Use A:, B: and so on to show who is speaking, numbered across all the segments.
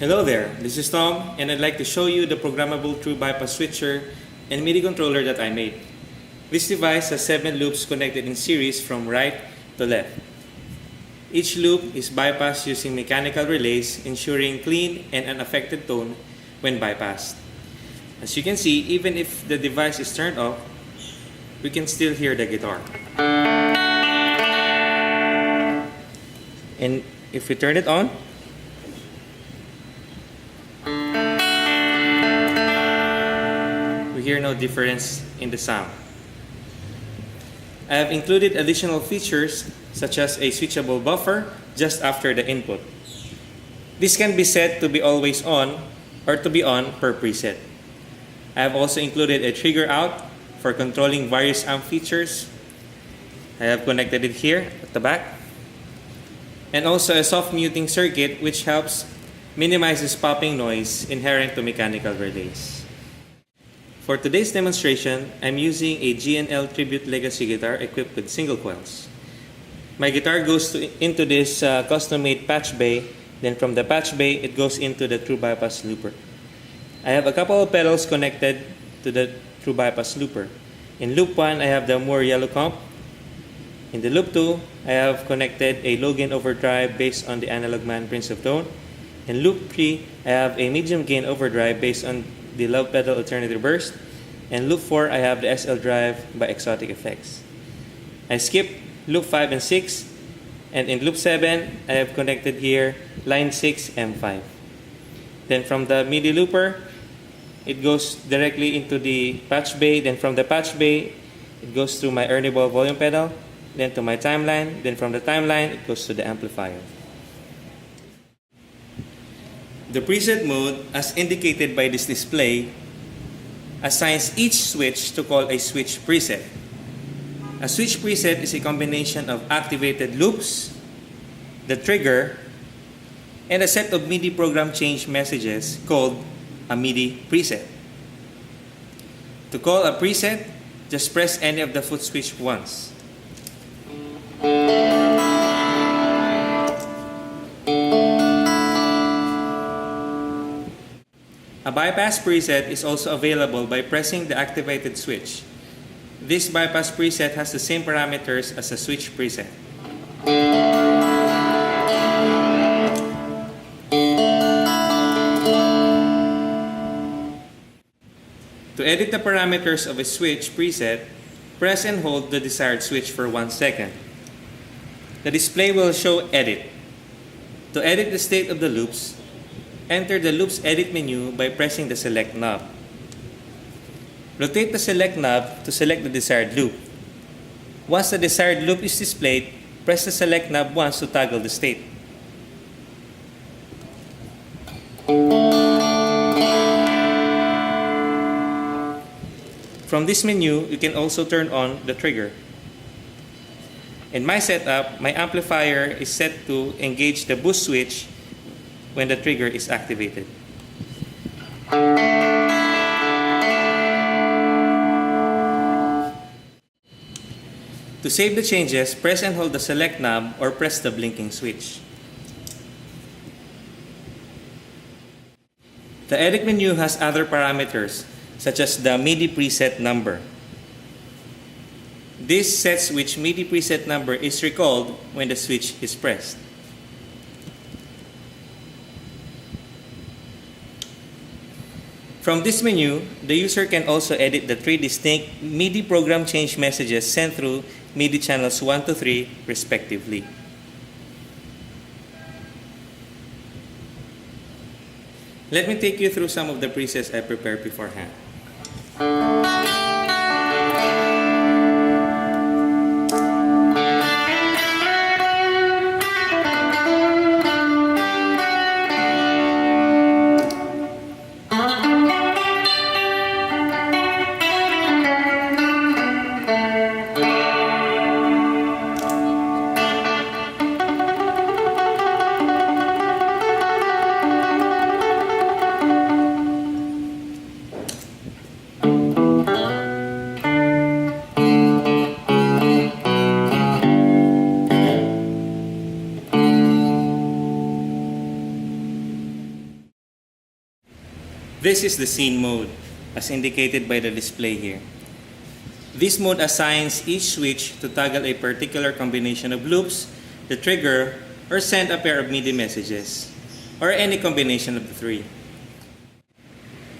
A: Hello there, this is Tom and I'd like to show you the programmable true bypass switcher and MIDI controller that I made. This device has 7 loops connected in series from right to left. Each loop is bypassed using mechanical relays, ensuring clean and unaffected tone when bypassed. As you can see, even if the device is turned off, we can still hear the guitar. And if we turn it on, we hear no difference in the sound. I have included additional features such as a switchable buffer just after the input. This can be set to be always on or to be on per preset. I have also included a trigger out for controlling various amp features. I have connected it here at the back. And also a soft muting circuit which helps minimizes popping noise inherent to mechanical relays. For today's demonstration, I'm using a G&L Tribute Legacy guitar equipped with single coils. My guitar goes into this custom-made patch bay, then from the patch bay, it goes into the true bypass looper. I have a couple of pedals connected to the true bypass looper. In loop 1, I have the Moore yellow comp. In the loop 2, I have connected a low gain overdrive based on the Analog Man Prince of Tone. In loop 3, I have a medium gain overdrive based on the Love Pedal Alternative Burst. And loop 4, I have the SL Drive by Exotic Effects. I skipped loop 5 and 6, and in loop 7, I have connected here line 6 M5. Then from the MIDI looper, it goes directly into the patch bay. Then from the patch bay, it goes through my Ernie Ball volume pedal, then to my timeline, then from the timeline, it goes to the amplifier. The preset mode, as indicated by this display, assigns each switch to call a switch preset. A switch preset is a combination of activated loops, the trigger, and a set of MIDI program change messages called a MIDI preset. To call a preset, just press any of the foot switch once. A bypass preset is also available by pressing the activated switch. This bypass preset has the same parameters as a switch preset. To edit the parameters of a switch preset, press and hold the desired switch for 1 second. The display will show Edit. To edit the state of the loops, enter the Loops Edit menu by pressing the Select knob. Rotate the Select knob to select the desired loop. Once the desired loop is displayed, press the Select knob once to toggle the state. From this menu, you can also turn on the trigger. In my setup, my amplifier is set to engage the boost switch when the trigger is activated. To save the changes, press and hold the Select knob or press the blinking switch. The Edit menu has other parameters, such as the MIDI preset number. This sets which MIDI preset number is recalled when the switch is pressed. From this menu, the user can also edit the 3 distinct MIDI program change messages sent through MIDI channels 1 to 3 respectively. Let me take you through some of the presets I prepared beforehand. This is the scene mode, as indicated by the display here. This mode assigns each switch to toggle a particular combination of loops, the trigger, or send a pair of MIDI messages, or any combination of the three.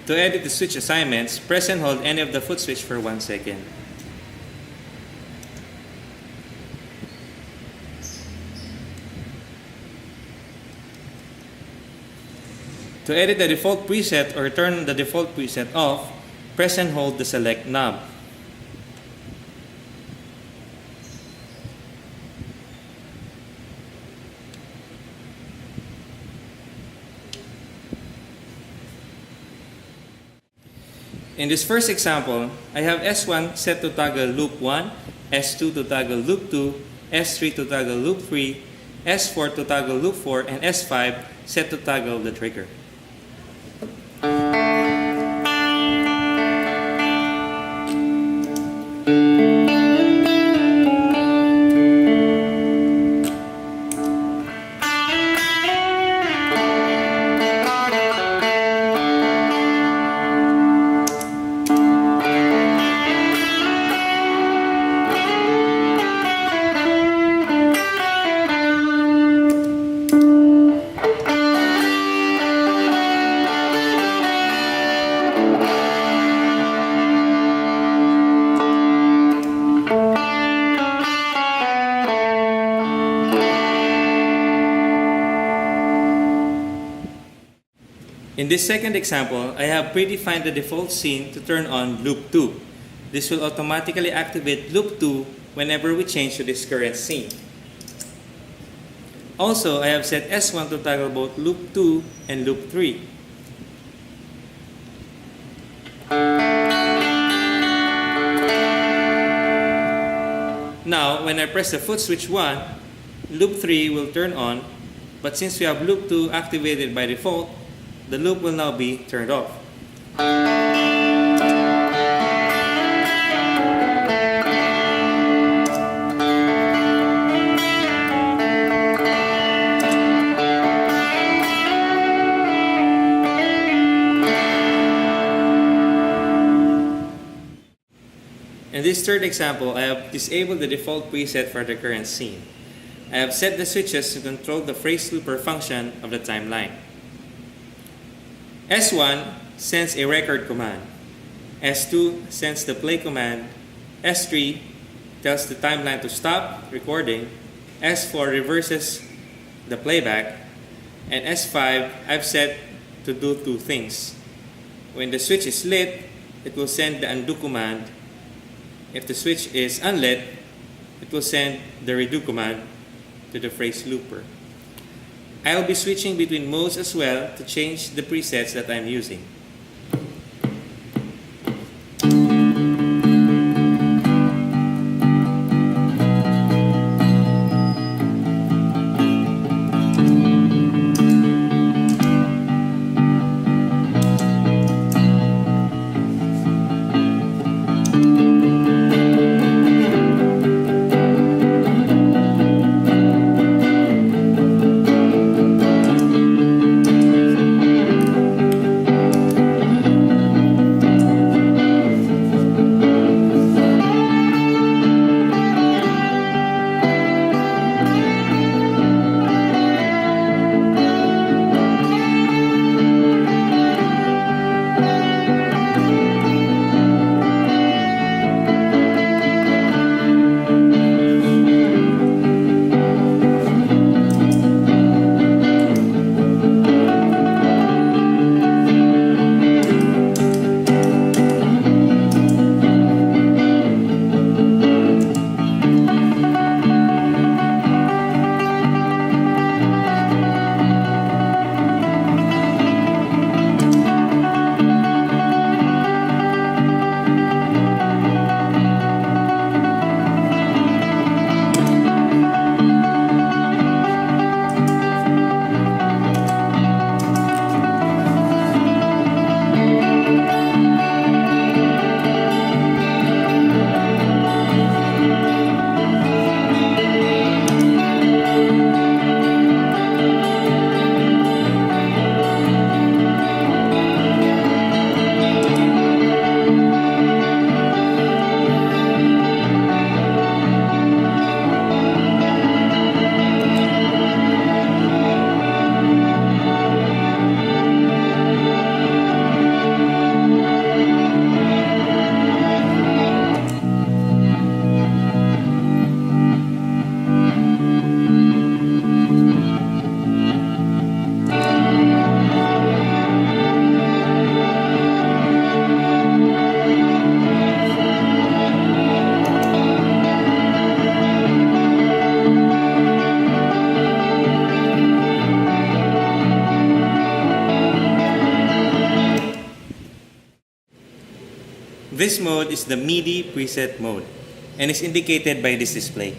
A: To edit the switch assignments, press and hold any of the foot switch for 1 second. To edit the default preset or turn the default preset off, press and hold the select knob. In this first example, I have S1 set to toggle loop 1, S2 to toggle loop 2, S3 to toggle loop 3, S4 to toggle loop 4, and S5 set to toggle the trigger. In this second example, I have predefined the default scene to turn on loop 2. This will automatically activate loop 2 whenever we change to this current scene. Also, I have set S1 to toggle both loop 2 and loop 3. Now, when I press the foot switch 1, loop 3 will turn on, but since we have loop 2 activated by default, the loop will now be turned off. In this third example, I have disabled the default preset for the current scene. I have set the switches to control the phrase looper function of the timeline. S1 sends a record command. S2 sends the play command. S3 tells the timeline to stop recording. S4 reverses the playback. And S5 I've set to do two things. When the switch is lit, it will send the undo command. If the switch is unlit, it will send the redo command to the phrase looper. I'll be switching between modes as well to change the presets that I'm using. This mode is the MIDI preset mode and is indicated by this display.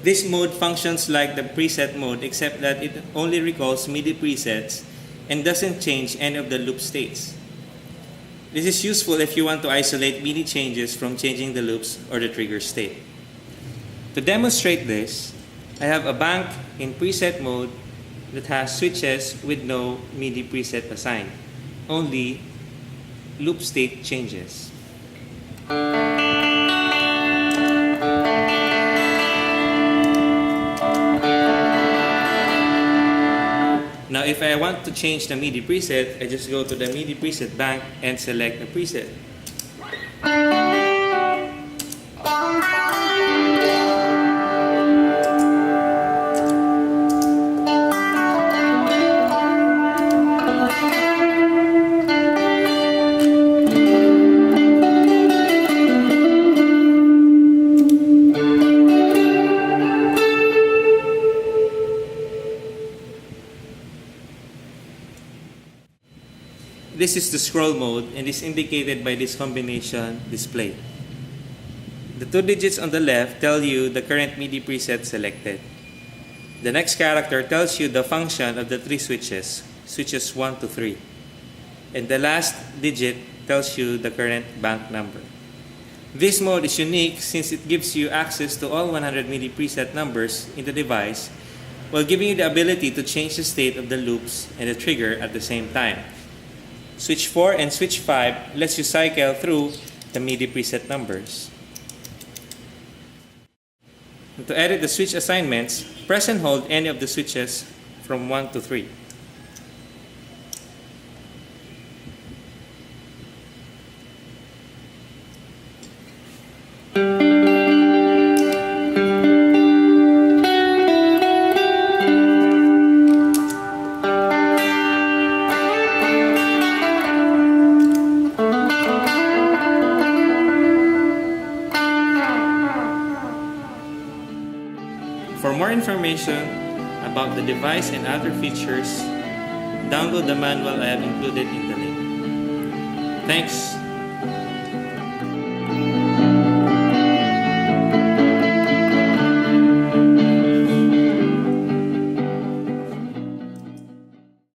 A: This mode functions like the preset mode except that it only recalls MIDI presets and doesn't change any of the loop states. This is useful if you want to isolate MIDI changes from changing the loops or the trigger state. To demonstrate this, I have a bank in preset mode that has switches with no MIDI preset assigned, only loop state changes. Now if I want to change the MIDI preset, I just go to the MIDI preset bank and select the preset. This is the scroll mode and is indicated by this combination display. The two digits on the left tell you the current MIDI preset selected. The next character tells you the function of the three switches, switches 1 to 3. And the last digit tells you the current bank number. This mode is unique since it gives you access to all 100 MIDI preset numbers in the device while giving you the ability to change the state of the loops and the trigger at the same time. Switch 4 and switch 5 lets you cycle through the MIDI preset numbers. And to edit the switch assignments, press and hold any of the switches from 1 to 3. For more information about the device and other features, download the manual I have included in the link. Thanks!